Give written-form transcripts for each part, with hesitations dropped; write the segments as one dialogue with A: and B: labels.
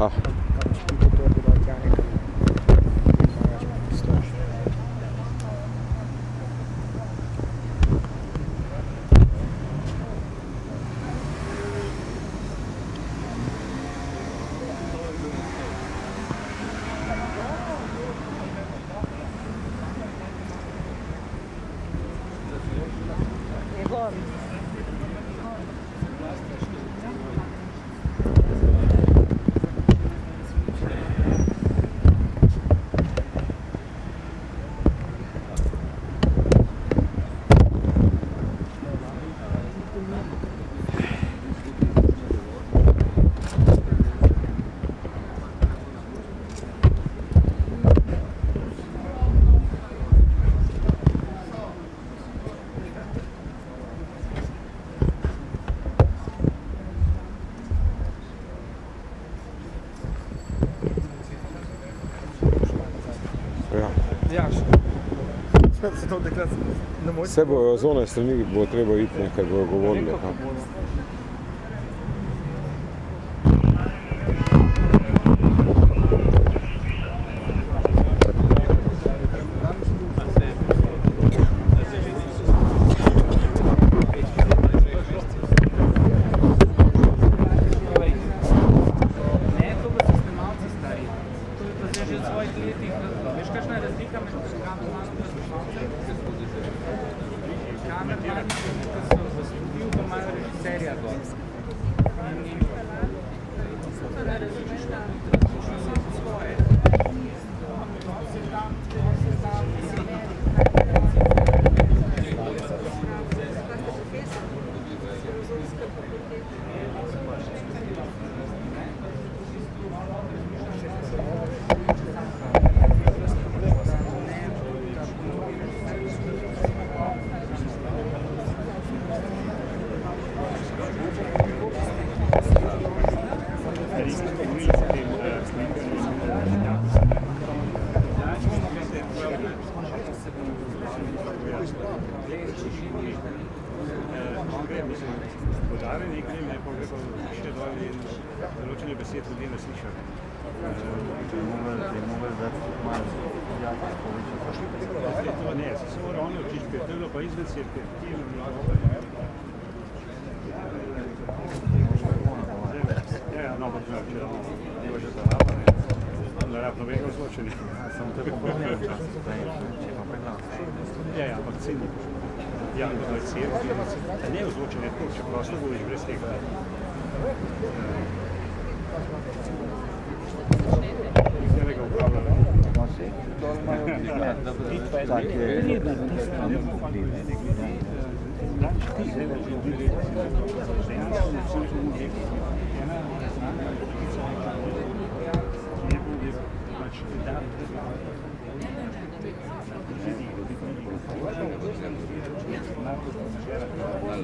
A: Aha.
B: Tudi to je bilo organika.
A: Vse bo z one strani, bo treba iti nekaj, bojo govorili.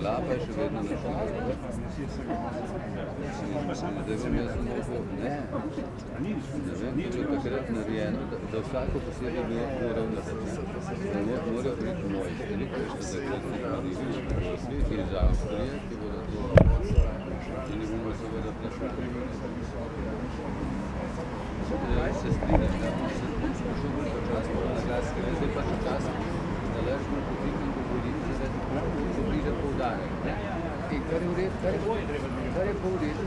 C: Lapa je še vedno na šlo. Ne vem, če je takrat narejeno, da vsako posebej mora napisati. Mora priti mojstri, ki so takrat naredili svet iz Avstrije, ki bodo to in ne bomo seveda plašali. Se strinjaš, da smo še bolj počasno na glas, ker zdaj pa čas, da ležimo potem in govorimo, da pride poudarek. Kar je v redu, kar je pa v redu,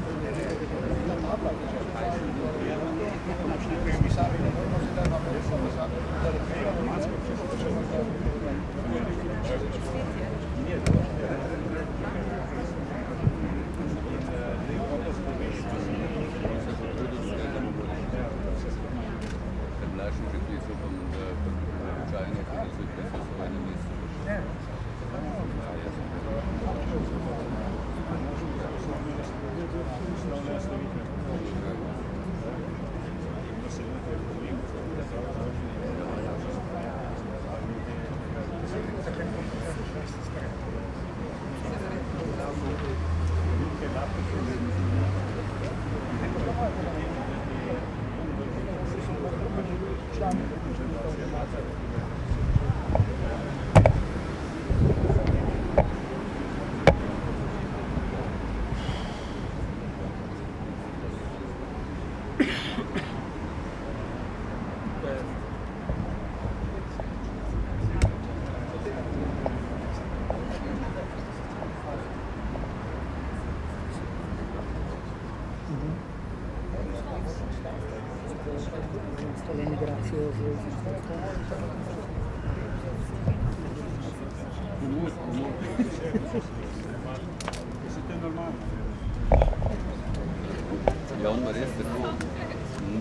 C: Ja, on ima res tako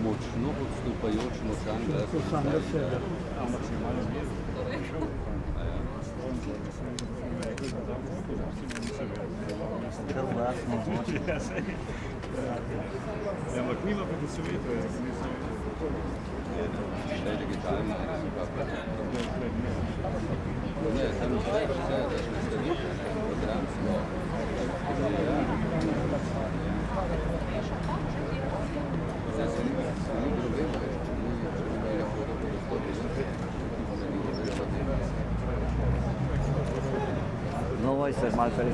C: močno odstopajoč močan glas.
B: To sam da sebe.
D: Ampak nima pa posvetuje.
C: Še je digitalni, ne, tam vse, da smo stali, program smo. Zdaj se ni problem, ni lahko da podostopi.
E: No voi se mal per il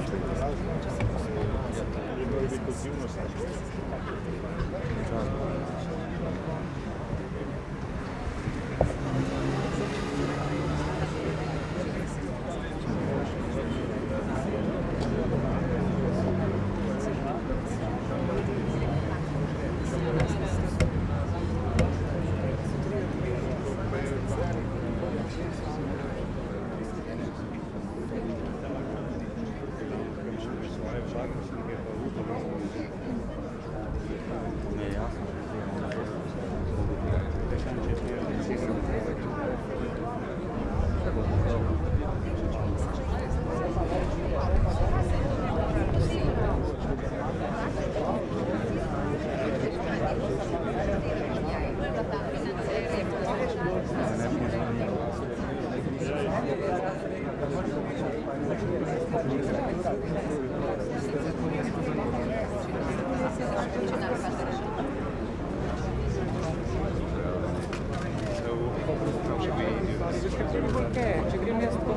B: Če grem jaz to,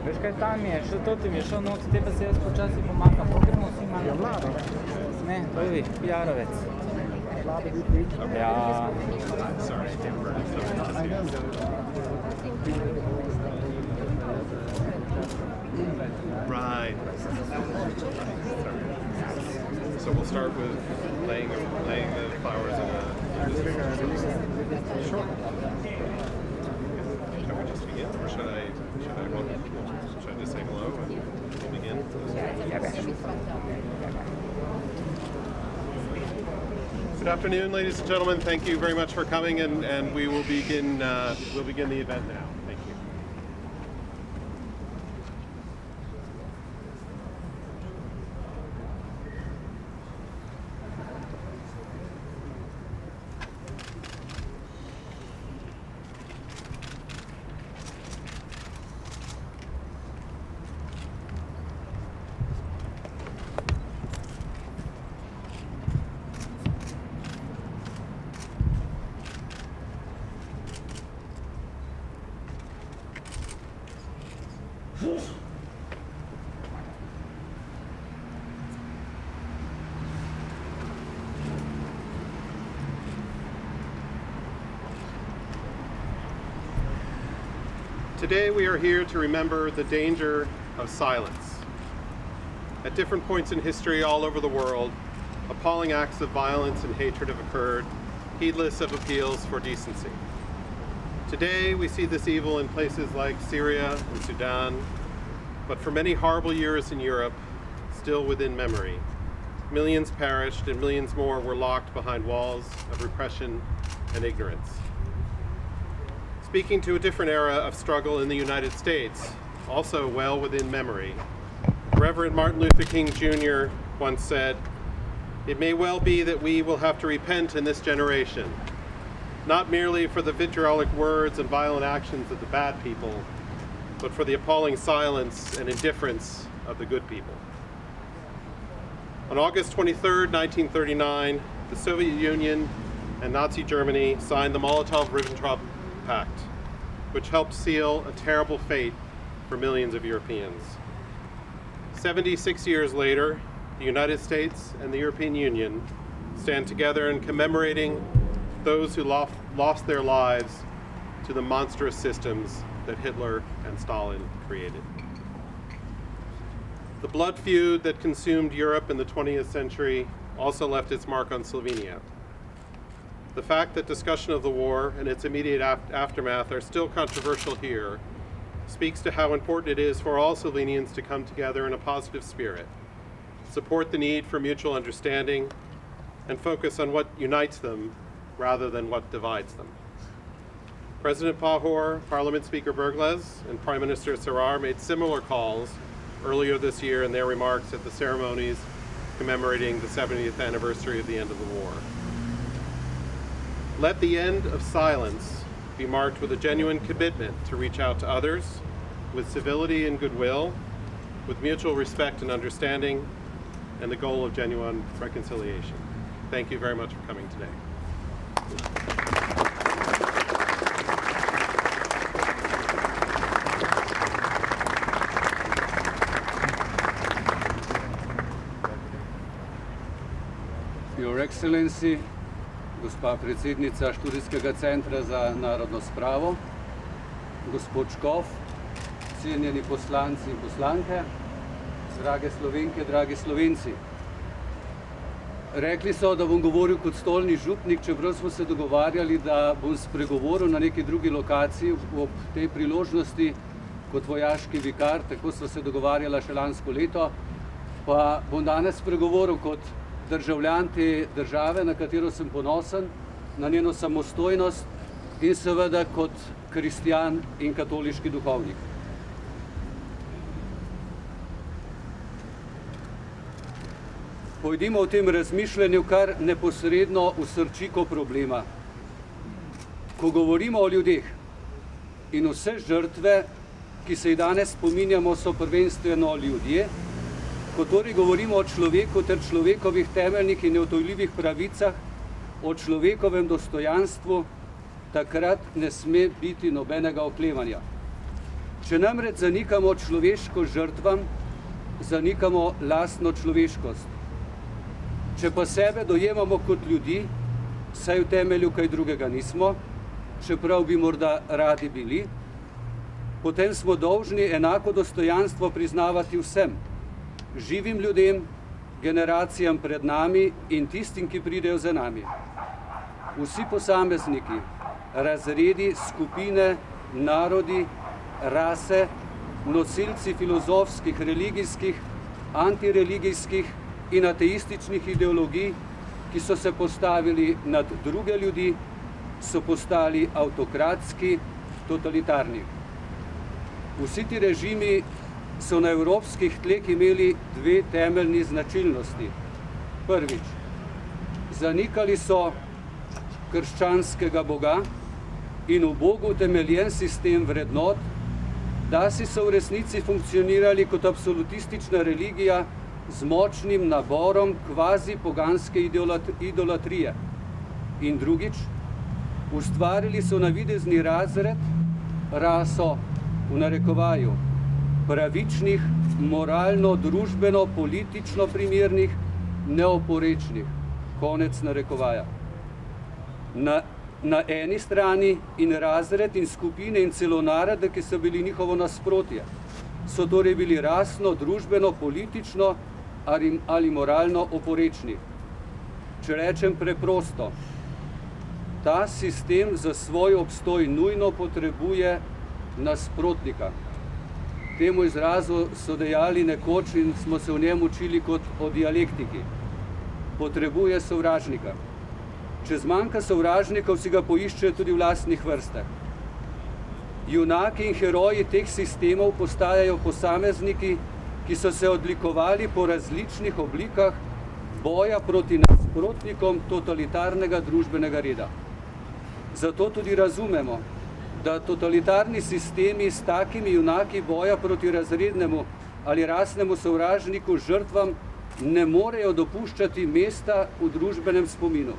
B: veš kaj tam je, še to ti mi je šel noc, te pa se jaz počasi pomakam, pogremo vsi malo. Ja, mlado. Ne, prvi, Jarovec. Ja.
D: Right. So we'll start with laying the flowers in a. Sure. Shall we just begin, or should I just say hello and begin? Good afternoon, ladies and gentlemen. Thank you very much for coming, and we will begin. We'll begin the event now. Thank you. Today we are here to remember the danger of silence. At different points in history all over the world, appalling acts of violence and hatred have occurred, heedless of appeals for decency. Today we see this evil in places like Syria and Sudan, but for many horrible years in Europe, still within memory, millions perished and millions more were locked behind walls of repression and ignorance. Speaking to a different era of struggle in the United States, also well within memory, Reverend Martin Luther King Jr. once said, "It may well be that we will have to repent in this generation, not merely for the vitriolic words and violent actions of the bad people, but for the appalling silence and indifference of the good people." On August 23, 1939, the Soviet Union and Nazi Germany signed the Molotov-Ribbentrop Pact, which helped seal a terrible fate for millions of Europeans. 76 years later, the United States and the European Union stand together in commemorating those who lost their lives to the monstrous systems that Hitler and Stalin created. The blood feud that consumed Europe in the 20th century also left its mark on Slovenia. The fact that discussion of the war and its immediate aftermath are still controversial here speaks to how important it is for all Slovenians to come together in a positive spirit, support the need for mutual understanding, and focus on what unites them rather than what divides them. President Pahor, Parliament Speaker Bergles, and Prime Minister Cerar made similar calls earlier this year in their remarks at the ceremonies commemorating the 70th anniversary of the end of the war. Let the end of silence be marked with a genuine commitment to reach out to others with civility and goodwill, with mutual respect and understanding, and the goal of genuine reconciliation. Thank you very much for coming today.
C: Your Excellency, gospa predsednica Študijskega centra za narodno spravo, gospod Škof, cenjeni poslanci in poslanke, drage Slovenke, dragi Slovenci. Rekli so, da bom govoril kot stolni župnik, čeprav smo se dogovarjali, da bom spregovoril na neki drugi lokaciji ob tej priložnosti kot vojaški vikar, tako smo se dogovarjala še lansko leto, pa bom danes spregovoril kot državljan te države, na katero sem ponosen, na njeno samostojnost in seveda kot kristjan in katoliški duhovnik. Pojdimo v tem razmišljanju kar neposredno v srčiko problema. Ko govorimo o ljudeh in vse žrtve, ki se jih danes spominjamo, so prvenstveno ljudje, ko torej govorimo o človeku ter človekovih temeljnih in neodtujljivih pravicah, o človekovem dostojanstvu, takrat ne sme biti nobenega oklevanja. Če namreč zanikamo človeško žrtvam, zanikamo lastno človeškost. Če pa sebe dojemamo kot ljudi, saj v temelju kaj drugega nismo, čeprav bi morda radi bili, potem smo dolžni enako dostojanstvo priznavati vsem, živim ljudem, generacijam pred nami in tistim, ki pridejo za nami. Vsi posamezniki, razredi, skupine, narodi, rase, nosilci filozofskih, religijskih, antireligijskih in ateističnih ideologij, ki so se postavili nad druge ljudi, so postali avtokratski, totalitarni. Vsi ti režimi so na evropskih tleh imeli dve temeljni značilnosti. Prvič, zanikali so krščanskega Boga in v Bogu utemeljen sistem vrednot, da so v resnici funkcionirali kot absolutistična religija z močnim naborom kvazi poganske idolatrije. In drugič, ustvarili so navidezni razred, raso v narekovaju, pravičnih, moralno, družbeno, politično primernih, neoporečnih. Konec narekovaja. Na eni strani in razred in skupine in celo narode, ki so bili njihovo nasprotje, so torej bili rasno, družbeno, politično ali moralno oporečni. Če rečem preprosto, ta sistem za svoj obstoj nujno potrebuje nasprotnika. Temu izrazu so dejali nekoč in smo se v njem učili kot o dialektiki. Potrebuje sovražnika. Če zmanjka sovražnikov, si ga poiščejo tudi v lastnih vrstah. Junaki in heroji teh sistemov postajajo posamezniki, ki so se odlikovali po različnih oblikah boja proti nasprotnikom totalitarnega družbenega reda. Zato tudi razumemo, da totalitarni sistemi s takimi junaki boja proti razrednemu ali rasnemu sovražniku žrtvam ne morejo dopuščati mesta v družbenem spominu,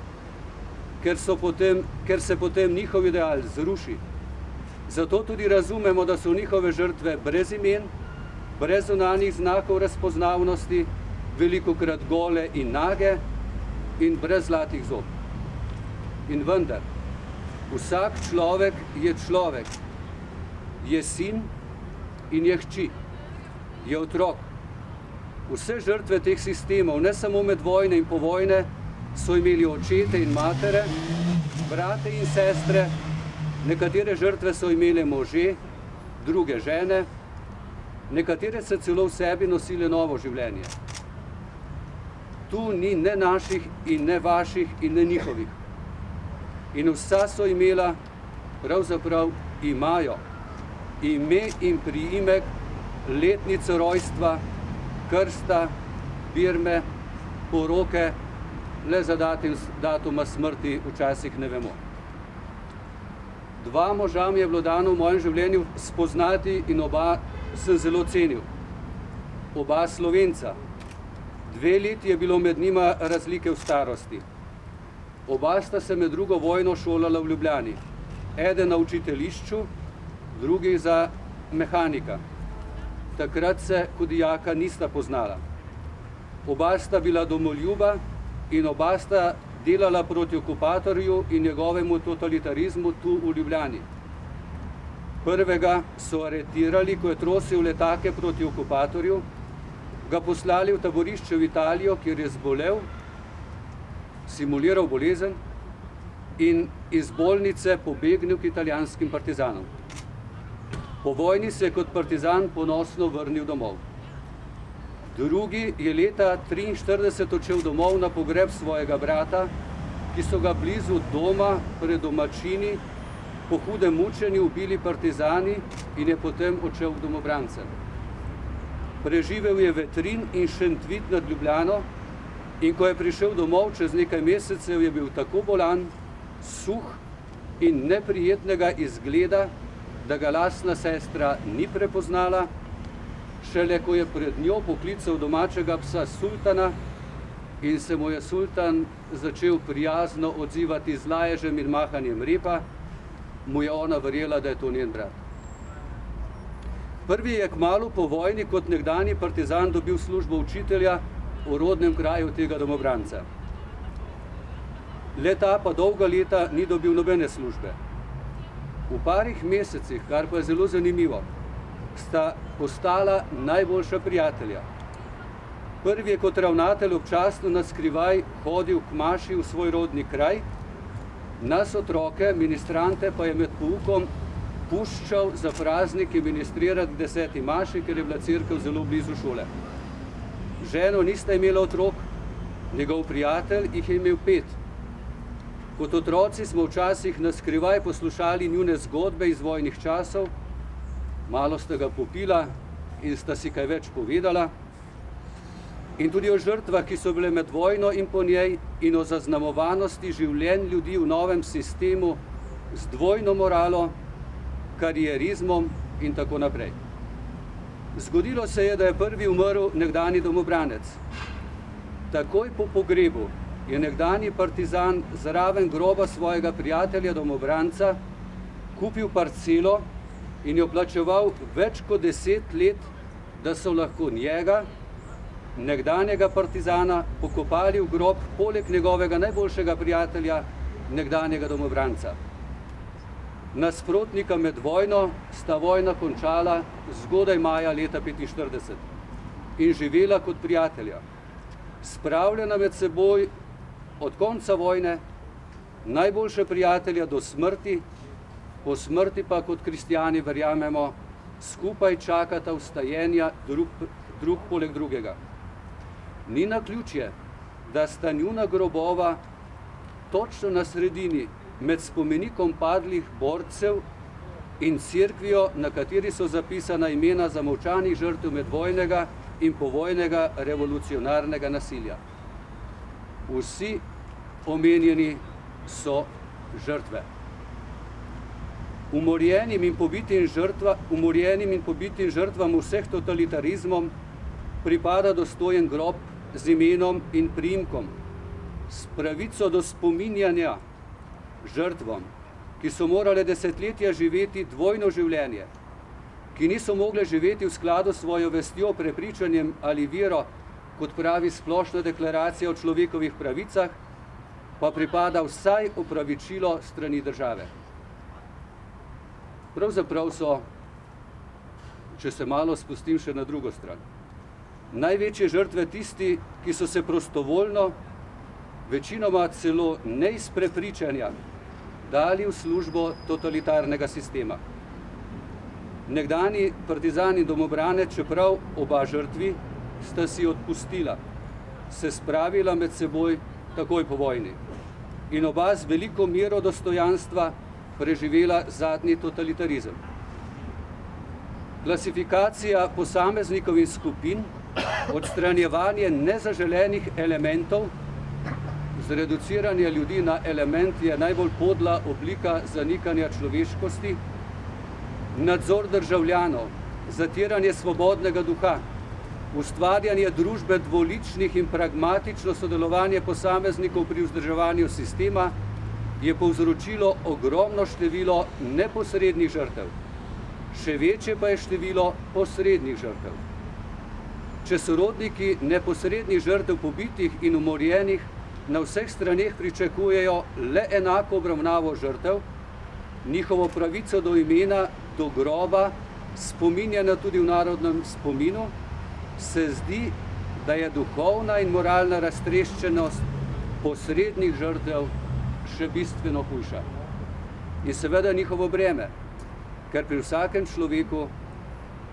C: ker se potem njihov ideal zruši. Zato tudi razumemo, da so njihove žrtve brez imen, brez zunanjih znakov razpoznavnosti, velikokrat gole in nage in brez zlatih zob. In vendar, vsak človek je človek, je sin in je hči, je otrok. Vse žrtve teh sistemov, ne samo med vojne in po vojne, so imeli očete in matere,
F: brate in sestre, nekatere žrtve so imele može, druge žene, nekatere so celo v sebi nosile novo življenje. Tu ni ne naših in ne vaših in ne njihovih. In vsa so imela, pravzaprav imajo, ime in priimek, letnico rojstva, krsta, birme, poroke, le za datuma smrti včasih ne vemo. Dva moža mi je bilo dano v mojem življenju spoznati in oba sem zelo cenil. Oba Slovenca. 2 leti je bilo med njima razlike v starosti. Oba sta se med drugo vojno šolala v Ljubljani. Eden na učiteljišču, drugi za mehanika. Takrat se kot dijaka nista poznala. Oba sta bila domoljuba in oba sta delala proti okupatorju in njegovemu totalitarizmu tu v Ljubljani. Prvega so aretirali, ko je trosil letake proti okupatorju, ga poslali v taborišče v Italijo, kjer je zbolel, simuliral bolezen in iz bolnice pobegnil k italijanskim partizanom. Po vojni se je kot partizan ponosno vrnil domov. Drugi je leta 1943 odšel domov na pogreb svojega brata, ki so ga blizu doma pred domačini po hudem mučenju ubili partizani in je potem odšel k domobrancem. Preživel je Vetrin in Šentvit nad Ljubljano in ko je prišel domov čez nekaj mesecev, je bil tako bolan, suh in neprijetnega izgleda, da ga lastna sestra ni prepoznala, šele ko je pred njo poklical domačega psa Sultana in se mu je Sultan začel prijazno odzivati z laježem in mahanjem repa, mu je ona verjela, da je to njen brat. Prvi je kmalu po vojni kot nekdanji partizan dobil službo učitelja v rodnem kraju tega domobranca. Le-ta pa dolga leta ni dobil nobene službe. V parih mesecih, kar pa je zelo zanimivo, sta postala najboljša prijatelja. Prvi je kot ravnatelj občasno na skrivaj hodil k maši v svoj rodni kraj, nas otroke, ministrante, pa je med poukom puščal za praznike ministrirati k 10. maši, ker je bila cerkev zelo blizu šole. Ženo nista imela otrok, njegov prijatelj jih je imel 5. Kot otroci smo včasih na skrivaj poslušali njune zgodbe iz vojnih časov, malo sta ga popila in sta si kaj več povedala, in tudi o žrtvah, ki so bile med vojno in po njej, in o zaznamovanosti življenj ljudi v novem sistemu z dvojno moralo, karierizmom in tako naprej. Zgodilo se je, da je prvi umrl nekdanji domobranec. Takoj po pogrebu je nekdanji partizan zraven groba svojega prijatelja domobranca kupil parcelo in jo plačeval več kot 10 let, da so lahko njega, nekdanjega partizana, pokopali v grob poleg njegovega najboljšega prijatelja, nekdanjega domobranca. Nasprotnika med vojno sta vojna končala zgodaj maja leta 1945 in živela kot prijatelja, spravljena med seboj od konca vojne, najboljše prijatelja do smrti, po smrti pa kot kristjani verjamemo, skupaj čakata vstajenja drug poleg drugega. Ni naključje, da sta njuna grobova točno na sredini med spomenikom padlih borcev in cerkvijo, na kateri so zapisana imena zamolčanih žrtev medvojnega in povojnega revolucionarnega nasilja. Vsi omenjeni so žrtve. Umorjenim in pobitim žrtvam vseh totalitarizmom pripada dostojen grob z imenom in priimkom, s pravico do spominjanja žrtvom, ki so morale desetletja živeti dvojno življenje, ki niso mogle živeti v skladu s svojo vestjo, prepričanjem ali vero, kot pravi splošna deklaracija o človekovih pravicah, pa pripada vsaj opravičilo strani države. Pravzaprav so, če se malo spustim še na drugo stran, največje žrtve tisti, ki so se prostovoljno, večinoma celo ne iz prepričanja, dali v službo totalitarnega sistema. Nekdani partizan in domobranec, čeprav oba žrtvi, sta si odpustila, se spravila med seboj takoj po vojni in oba z veliko mero dostojanstva preživela zadnji totalitarizem. Klasifikacija posameznikov in skupin, odstranjevanje nezaželenih elementov, zreduciranje ljudi na element je najbolj podla oblika zanikanja človeškosti, nadzor državljanov, zatiranje svobodnega duha, ustvarjanje družbe dvoličnih in pragmatično sodelovanje posameznikov pri vzdrževanju sistema je povzročilo ogromno število neposrednih žrtev. Še večje pa je število posrednih žrtev. Če sorodniki neposrednih žrtev pobitih in umorjenih na vseh straneh pričakujejo le enako obravnavo žrtev, njihovo pravico do imena, do groba, spominjana tudi v narodnem spominu, se zdi, da je duhovna in moralna raztreščenost posrednih žrtev še bistveno hujša. In seveda njihovo breme, ker pri vsakem človeku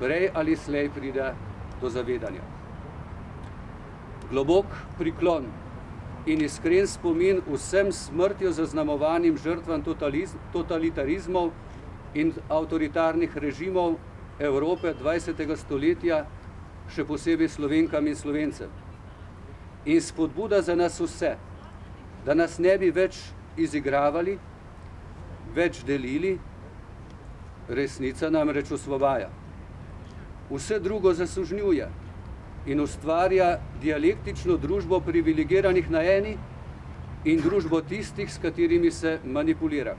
F: prej ali slej pride do zavedanja. Globok priklon in iskren spomin vsem smrtjo zaznamovanim žrtvam totalitarizmov in avtoritarnih režimov Evrope 20. stoletja, še posebej Slovenkam in Slovencem. In spodbuda za nas vse, da nas ne bi več izigravali, več delili, resnica namreč osvobaja. Vse drugo zasužnjuje in ustvarja dialektično družbo privilegiranih na eni in družbo tistih, s katerimi se manipulira.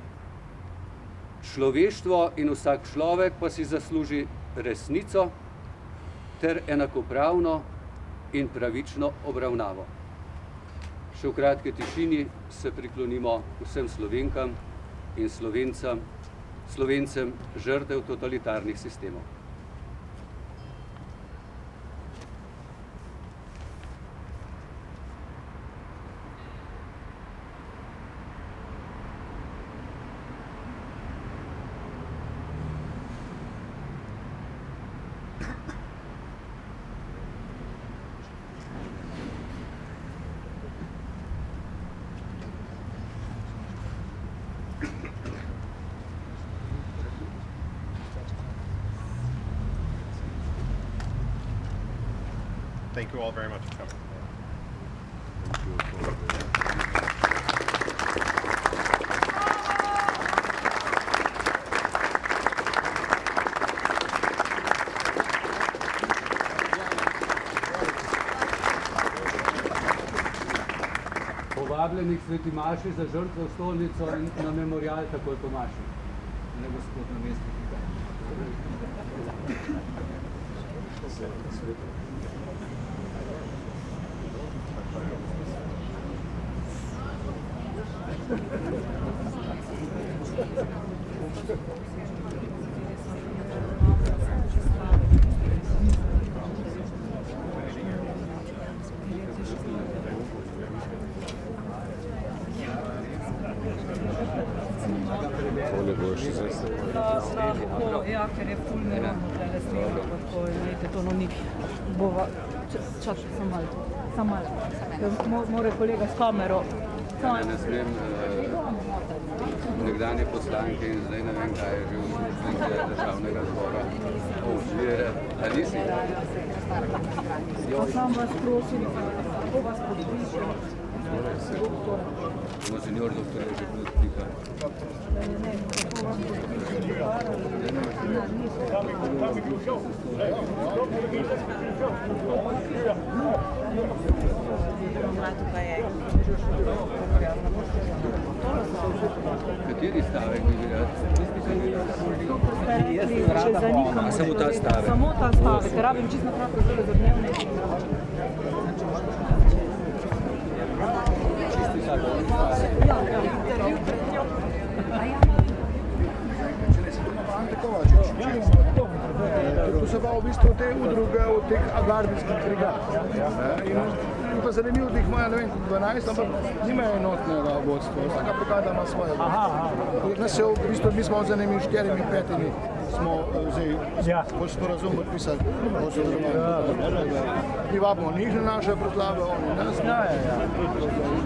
F: Človeštvo in vsak človek pa si zasluži resnico ter enakopravno in pravično obravnavo. Še v kratki tišini se priklonimo vsem Slovenkam in Slovencem žrtev totalitarnih sistemov.
D: Thank you all very much for coming.
F: Povabljeni k sveti maši za žrtvo stolnico in na memorial takoj po maši. Ne gospod namestnik.
G: Lahko, ja, ker je ful nerodno tele snega, tako imejte to no nik. Bova, čakaj, sam malo. More kolega s kamero.
C: Ne smem, nekdanje poslanke in zdaj ne vem, kaj je že v državnega zbora. A nisi?
G: Sam vas prosim, kako vas podpišem.
C: Monsignor doktor je že politika. Kateri stavek bi bil?
G: Samo ta stavek. Samo ta stavek, rabim čisto na kratko zdaj za dnevne.
H: Tu se pa v bistvu te udruge od teh agardijskih brigad. Je pa zanimivo, da jih imajo, ne vem, 12, ampak nimajo enotnega vodstva. Vsaka brigada ima svoje vodstvo. Nas je v bistvu, mi smo z enimi 4-5 smo zdaj sporazum podpisali o sodelovanju. Mi vabimo njih na naše proslave, oni nas.